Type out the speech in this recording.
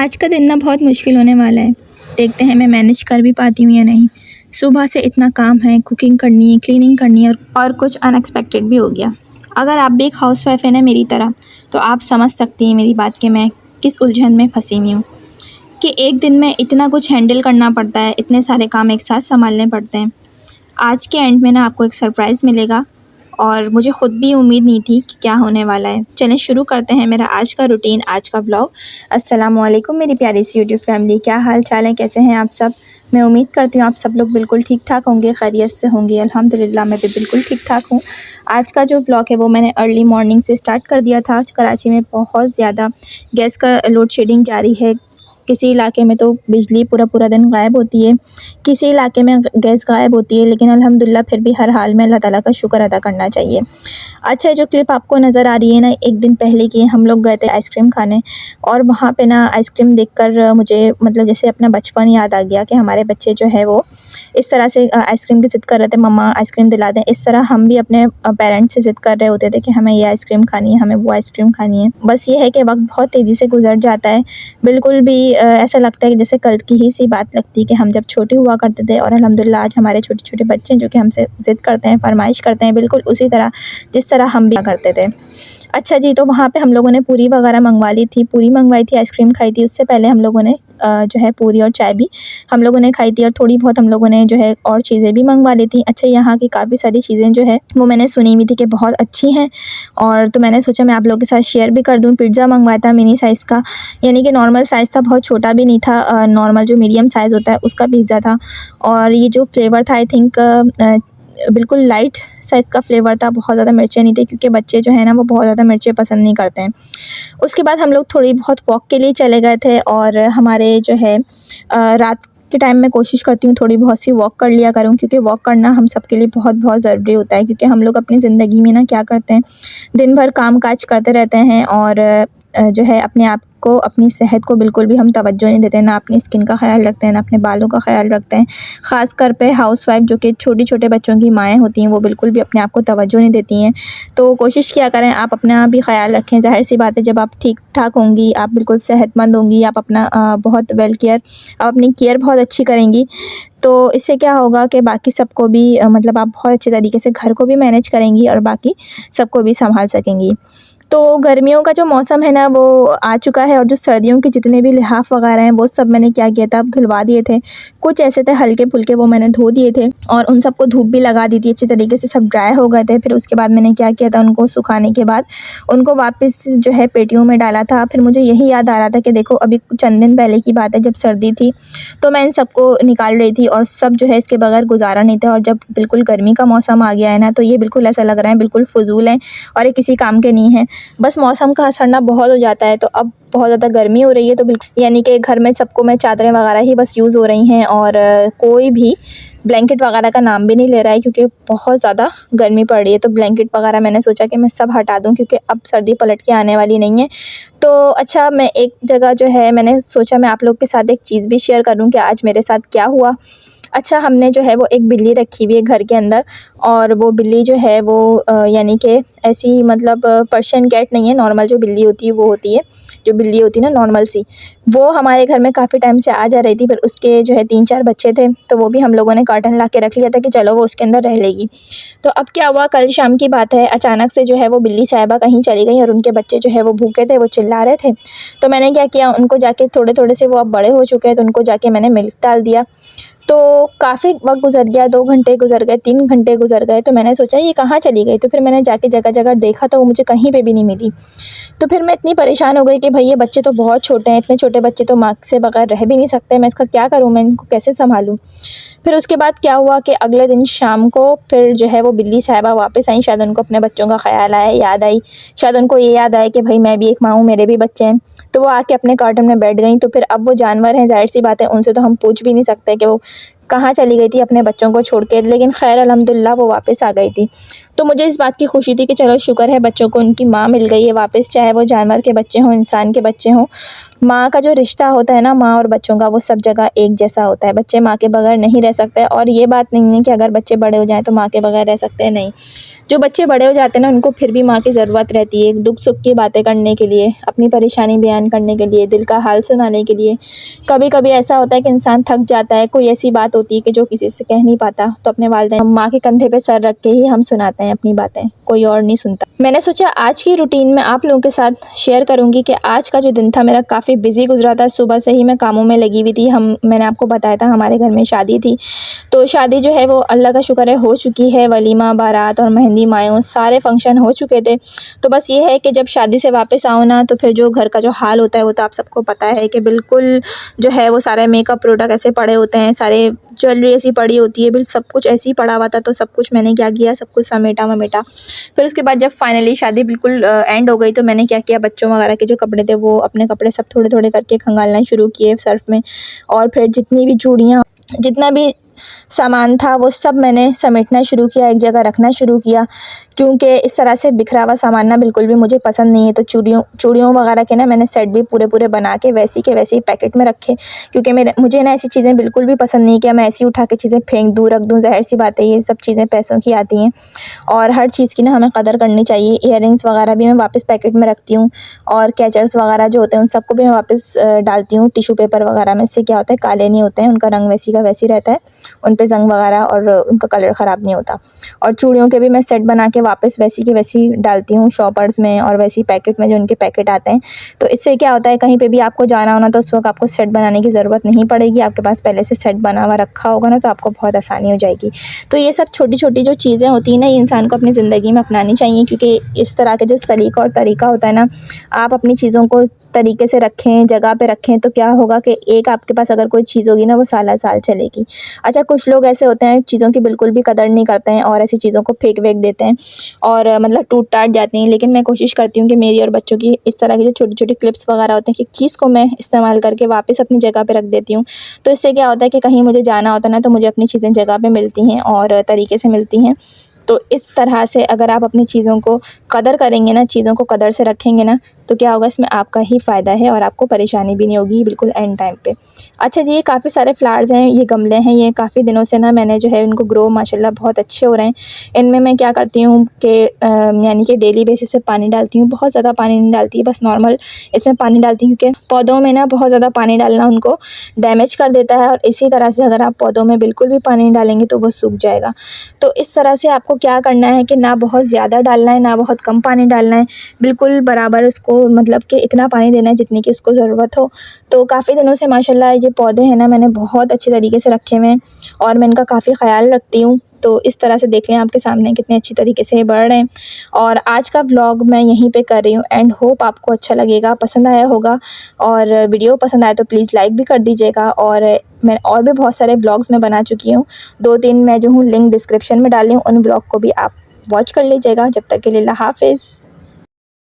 आज का दिन ना बहुत मुश्किल होने वाला है। देखते हैं मैं मैनेज कर भी पाती हूँ या नहीं। सुबह से इतना काम है, कुकिंग करनी है, क्लीनिंग करनी है और कुछ अनएक्सपेक्टेड भी हो गया। अगर आप भी एक हाउसवाइफ है ना मेरी तरह, तो आप समझ सकती हैं मेरी बात कि मैं किस उलझन में फंसी हुई हूँ कि एक दिन में इतना कुछ हैंडल करना पड़ता है, इतने सारे काम एक साथ संभालने पड़ते हैं। आज के एंड में ना आपको एक सरप्राइज़ मिलेगा और मुझे ख़ुद भी उम्मीद नहीं थी कि क्या होने वाला है। चलें शुरू करते हैं मेरा आज का रूटीन, आज का ब्लॉग। अस्सलामुअलैकुम मेरी प्यारी सी यूट्यूब फैमिली, क्या हाल चाल है, कैसे हैं आप सब। मैं उम्मीद करती हूँ आप सब लोग बिल्कुल ठीक ठाक होंगे, खैरियत से होंगे। अल्हम्दुलिल्लाह मैं भी बिल्कुल ठीक ठाक हूँ। आज का जो ब्लॉग है वो मैंने अर्ली मॉर्निंग से स्टार्ट कर दिया था। कराची में बहुत ज़्यादा गैस का लोड शेडिंग जारी है। किसी इलाके में तो बिजली पूरा पूरा दिन गायब होती है, किसी इलाके में गैस गायब होती है, लेकिन अल्हम्दुलिल्लाह फिर भी हर हाल में अल्लाह ताला का शुक्र अदा करना चाहिए। अच्छा, जो क्लिप आपको नज़र आ रही है ना, एक दिन पहले की हम लोग गए थे आइसक्रीम खाने और वहाँ पे ना आइसक्रीम देखकर मुझे मतलब जैसे अपना बचपन याद आ गया कि हमारे बच्चे जो है वो इस तरह से आइसक्रीम की ज़िद कर रहे थे, मम्मा आइसक्रीम दिला दें। इस तरह हम भी अपने पेरेंट्स से ज़िद कर रहे होते थे कि हमें ये आइसक्रीम खानी है, हमें वो आइसक्रीम खानी है। बस ये है कि वक्त बहुत तेज़ी से गुजर जाता है। बिल्कुल भी ऐसा लगता है कि जैसे कल की ही सी बात लगती है कि हम जब छोटे हुआ करते थे और अल्हम्दुलिल्लाह आज हमारे छोटे छोटे बच्चे हैं जो कि हमसे ज़िद करते हैं, फरमाइश करते हैं, बिल्कुल उसी तरह जिस तरह हम भी करते थे। अच्छा जी, तो वहाँ पे हम लोगों ने पूरी वगैरह मंगवा ली थी, पूरी मंगवाई थी, आइसक्रीम खाई थी। उससे पहले हम लोगों ने जो है पूरी और चाय भी हम लोगों ने खाई थी और थोड़ी बहुत हम लोगों ने जो है और चीज़ें भी मंगवा ली थी। अच्छा, यहाँ की काफ़ी सारी चीज़ें जो है वो मैंने सुनी हुई थी कि बहुत अच्छी हैं, और तो मैंने सोचा मैं आप लोगों के साथ शेयर भी कर दूँ। पिज़्ज़ा मंगवाया था मिनी साइज़ का, यानी कि नॉर्मल साइज़ था, बहुत छोटा भी नहीं था, नॉर्मल जो मीडियम साइज़ होता है उसका पिज़्ज़ा था। और ये जो फ्लेवर था आई थिंक बिल्कुल लाइट साइज़ का फ्लेवर था, बहुत ज़्यादा मिर्चें नहीं थी क्योंकि बच्चे जो है ना वो बहुत ज़्यादा मिर्चें पसंद नहीं करते हैं। उसके बाद हम लोग थोड़ी बहुत वॉक के लिए चले गए थे और हमारे जो है रात के टाइम में कोशिश करती हूँ थोड़ी बहुत सी वॉक कर लिया करूँ, क्योंकि वॉक करना हम सब के लिए बहुत बहुत ज़रूरी होता है। क्योंकि हम लोग अपनी ज़िंदगी में ना क्या करते हैं, दिन भर काम काज करते रहते हैं और जो है अपने आप को, अपनी सेहत को बिल्कुल भी हम तवज्जो नहीं देते, ना अपनी स्किन का ख्याल रखते हैं, ना अपने बालों का ख्याल रखते हैं। ख़ास कर पे हाउसवाइफ जो कि छोटे बच्चों की माएँ होती हैं वो बिल्कुल भी अपने आप को तवज्जो नहीं देती हैं। तो कोशिश किया करें आप अपना भी ख्याल रखें। ज़ाहिर सी बात है जब आप ठीक ठाक होंगी, आप बिल्कुल सेहतमंद होंगी, आप अपना बहुत आप अपनी केयर बहुत अच्छी करेंगी, तो इससे क्या होगा कि बाकी सबको भी मतलब आप बहुत अच्छे तरीके से घर को भी मैनेज करेंगी और बाकी सबको भी संभाल सकेंगी। तो गर्मियों का जो मौसम है ना वो आ चुका है और जो सर्दियों के जितने भी लिहाफ़ वगैरह हैं वो सब मैंने क्या किया था, अब धुलवा दिए थे। कुछ ऐसे थे हल्के-फुल्के, वो मैंने धो दिए थे और उन सबको धूप भी लगा दी थी अच्छी तरीके से, सब ड्राई हो गए थे। फिर उसके बाद मैंने क्या किया था, उनको सुखाने के बाद उनको वापस जो है पेटियों में डाला था। फिर मुझे यही याद आ रहा था कि देखो अभी चंद दिन पहले की बात है, जब सर्दी थी तो मैं इन सबको निकाल रही थी और सब जो है इसके बगैर गुजारा नहीं था। और जब बिल्कुल गर्मी का मौसम आ गया है ना, तो ये बिल्कुल ऐसा लग रहा है बिल्कुल फ़ुज़ूल हैं और ये किसी काम के नहीं हैं। बस मौसम का असर ना बहुत हो जाता है, तो अब बहुत ज़्यादा गर्मी हो रही है, तो बिल्कुल यानी कि घर में सबको मैं चादरें वगैरह ही बस यूज़ हो रही हैं और कोई भी ब्लैंकेट वगैरह का नाम भी नहीं ले रहा है क्योंकि बहुत ज़्यादा गर्मी पड़ रही है। तो ब्लैंकेट वगैरह मैंने सोचा कि मैं सब हटा दूँ क्योंकि अब सर्दी पलट के आने वाली नहीं है। तो अच्छा, मैं एक जगह जो है मैंने सोचा मैं आप लोग के साथ एक चीज़ भी शेयर करूँ कि आज मेरे साथ क्या हुआ। अच्छा, हमने जो है वो एक बिल्ली रखी हुई है घर के अंदर, और वो बिल्ली जो है वो यानी कि ऐसी मतलब पर्शियन कैट नहीं है, नॉर्मल जो बिल्ली होती है वो होती है, जो बिल्ली होती है ना नॉर्मल सी, वो हमारे घर में काफ़ी टाइम से आ जा रही थी। फिर उसके जो है 3-4 बच्चे थे, तो वो भी हम लोगों ने कर्टन ला के रख लिया था कि चलो वो उसके अंदर रह लेगी। तो अब क्या हुआ, कल शाम की बात है, अचानक से जो है वो बिल्ली साहिबा कहीं चली गई और उनके बच्चे जो है वो भूखे थे, वो चिल्ला रहे थे। तो मैंने क्या किया, उनको जाके थोड़े-थोड़े से, वो अब बड़े हो चुके हैं, तो उनको जाके मैंने मिल्क डाल दिया। तो काफ़ी वक्त गुज़र गया, 2 घंटे गुज़र गए, 3 घंटे गुज़र गए, तो मैंने सोचा ये कहाँ चली गई। तो फिर मैंने जाके जगह-जगह देखा तो वो मुझे कहीं पे भी नहीं मिली। तो फिर मैं इतनी परेशान हो गई कि भई ये बच्चे तो बहुत छोटे हैं, इतने छोटे बच्चे तो माँ से बगैर रह भी नहीं सकते, मैं इसका क्या करूँ, मैं इनको कैसे सँभालूँ। फिर उसके बाद क्या हुआ कि अगले दिन शाम को फिर जो है वो बिल्ली साहिबा वापस आई। शायद उनको अपने बच्चों का ख़्याल आया, याद आई, शायद उनको ये याद आया कि भाई मैं भी एक माँ हूँ, मेरे भी बच्चे हैं। तो वो आके अपने कार्टन में बैठ गईं। तो फिर अब वो जानवर हैं, ज़ाहिर सी बात है उनसे तो हम पूछ भी नहीं सकते कि वो कहाँ चली गई थी अपने बच्चों को छोड़ के, लेकिन खैर अल्हम्दुलिल्लाह वो वापस आ गई थी। तो मुझे इस बात की खुशी थी कि चलो शुक्र है बच्चों को उनकी माँ मिल गई है वापस, चाहे वो जानवर के बच्चे हों, इंसान के बच्चे हों। माँ का जो रिश्ता होता है ना, माँ और बच्चों का, वो सब जगह एक जैसा होता है। बच्चे माँ के बगैर नहीं रह सकते, और ये बात नहीं है कि अगर बच्चे बड़े हो जाएँ तो माँ के बगैर रह सकते हैं, नहीं। जो बच्चे बड़े हो जाते हैं ना, उनको फिर भी माँ की ज़रूरत रहती है, दुख सुख की बातें करने के लिए, अपनी परेशानी बयान करने के लिए, दिल का हाल सुनाने के लिए। कभी कभी ऐसा होता है कि इंसान थक जाता है, कोई ऐसी बात होती है कि जो किसी से कह नहीं पाता, तो अपने वालिदैन माँ के कंधे पे सर रख के ही हम सुनाते हैं अपनी बातें, कोई और नहीं सुनता। मैंने सोचा आज की रूटीन में आप लोगों के साथ शेयर करूंगी कि आज का जो दिन था मेरा काफ़ी बिजी गुजरा था। सुबह से ही मैं कामों में लगी हुई थी। मैंने आपको बताया था हमारे घर में शादी थी, तो शादी जो है वो अल्लाह का शुक्र है हो चुकी है। वलीमा, बारात और मेहंदी, मायूं, सारे फंक्शन हो चुके थे। तो बस ये है कि जब शादी से वापस आओ ना, तो फिर जो घर का जो हाल होता है वो तो आप सबको पता है कि बिल्कुल जो है वो सारे मेकअप प्रोडक्ट ऐसे पड़े होते हैं, सारे ज्वेलरी ऐसी पड़ी होती है, बिल सब कुछ ऐसे ही पड़ा हुआ था। तो सब कुछ मैंने क्या किया, सब कुछ समेटा वमेटा। फिर उसके बाद जब फाइनली शादी बिल्कुल एंड हो गई, तो मैंने क्या किया, बच्चों वगैरह के जो कपड़े थे वो अपने कपड़े सब थोड़े थोड़े करके खंगालना शुरू किए सर्फ़ में। और फिर जितनी भी चूड़ियाँ, जितना भी सामान था वो सब मैंने समेटना शुरू किया, एक जगह रखना शुरू किया, क्योंकि इस तरह से बिखरा हुआ सामान ना बिल्कुल भी मुझे पसंद नहीं है। तो चूड़ियों वगैरह के ना मैंने सेट भी पूरे पूरे बना के वैसे के वैसे ही पैकेट में रखे, क्योंकि मुझे ना ऐसी चीज़ें बिल्कुल भी पसंद नहीं कि मैं ऐसी उठा के चीज़ें फेंक दूँ, रख दूँ। ज़ाहिर सी बात है ये सब चीज़ें पैसों की आती हैं, और हर चीज़ की ना हमें कदर करनी चाहिए। ईयररिंग्स वगैरह भी मैं वापस पैकेट में रखती हूँ, और कैचर्स वगैरह जो होते हैं उन सबको भी मैं वापस डालती हूँ टिश्यू पेपर वगैरह में। इससे क्या होता है, काले नहीं होते हैं, उनका रंग वैसी का वैसी रहता है, उन पे जंग वगैरह और उनका कलर ख़राब नहीं होता। और चूड़ियों के भी मैं सेट बना के वापस वैसी की वैसी डालती हूँ शॉपर्स में, और वैसी पैकेट में जो उनके पैकेट आते हैं। तो इससे क्या होता है, कहीं पे भी आपको जाना हो ना, तो उस वक्त आपको सेट बनाने की ज़रूरत नहीं पड़ेगी। आपके पास पहले से सेट बना हुआ रखा होगा ना, तो आपको बहुत आसानी हो जाएगी। तो ये सब छोटी छोटी जो चीज़ें होती हैं ना, ये इंसान को अपनी ज़िंदगी में अपनानी चाहिए, क्योंकि इस तरह के जो सलीका और तरीका होता है ना, आप अपनी चीज़ों को तरीके से रखें, जगह पे रखें, तो क्या होगा कि एक आपके पास अगर कोई चीज़ होगी ना, वो साल चलेगी। अच्छा, कुछ लोग ऐसे होते हैं चीज़ों की बिल्कुल भी कदर नहीं करते हैं, और ऐसी चीज़ों को फेंक वेक देते हैं, और मतलब टूट टाट जाती हैं। लेकिन मैं कोशिश करती हूँ कि मेरी और बच्चों की इस तरह की जो छोटी छोटी क्लिप्स वगैरह होते हैं, कि चीज़ को मैं इस्तेमाल करके वापस अपनी जगह पे रख देती हूँ। तो इससे क्या होता है कि कहीं मुझे जाना होता है ना, तो मुझे अपनी चीज़ें जगह पे मिलती हैं और तरीके से मिलती हैं। तो इस तरह से अगर आप अपनी चीज़ों को कदर करेंगे ना, चीज़ों को कदर से रखेंगे ना, तो क्या होगा, इसमें आपका ही फ़ायदा है, और आपको परेशानी भी नहीं होगी बिल्कुल एंड टाइम पे। अच्छा जी, ये काफ़ी सारे फ्लावर्स हैं, ये गमले हैं, ये काफ़ी दिनों से ना मैंने जो है इनको ग्रो माशाल्लाह बहुत अच्छे हो रहे हैं। इनमें मैं क्या करती हूँ कि यानी कि डेली बेसिस पे पानी डालती हूँ। बहुत ज़्यादा पानी नहीं डालती, बस नॉर्मल इसमें पानी डालती हूँ, क्योंकि पौधों में ना बहुत ज़्यादा पानी डालना उनको डैमेज कर देता है, और इसी तरह से अगर आप पौधों में बिल्कुल भी पानी नहीं डालेंगे तो वो सूख जाएगा। तो इस तरह से आपको क्या करना है कि ना बहुत ज़्यादा डालना है, ना बहुत कम पानी डालना है, बिल्कुल बराबर उसको, मतलब कि इतना पानी देना है जितनी की उसको ज़रूरत हो। तो काफ़ी दिनों से माशाल्लाह ये पौधे हैं ना, मैंने बहुत अच्छे तरीके से रखे हुए हैं, और मैं इनका काफ़ी ख़्याल रखती हूँ। तो इस तरह से देख लें आपके सामने कितने अच्छी तरीके से ये बढ़ रहे हैं। और आज का व्लॉग मैं यहीं पे कर रही हूँ, एंड होप आपको अच्छा लगेगा, पसंद आया होगा। और वीडियो पसंद आए तो प्लीज़ लाइक भी कर दीजिएगा। और मैं और भी बहुत सारे व्लॉग्स मैं बना चुकी हूँ, 2-3 मैं जो हूँ लिंक डिस्क्रिप्शन में डाल रही हूँ, उन व्लॉग को भी आप वॉच कर लीजिएगा। जब तक के लिए अल्लाह हाफ़िज़।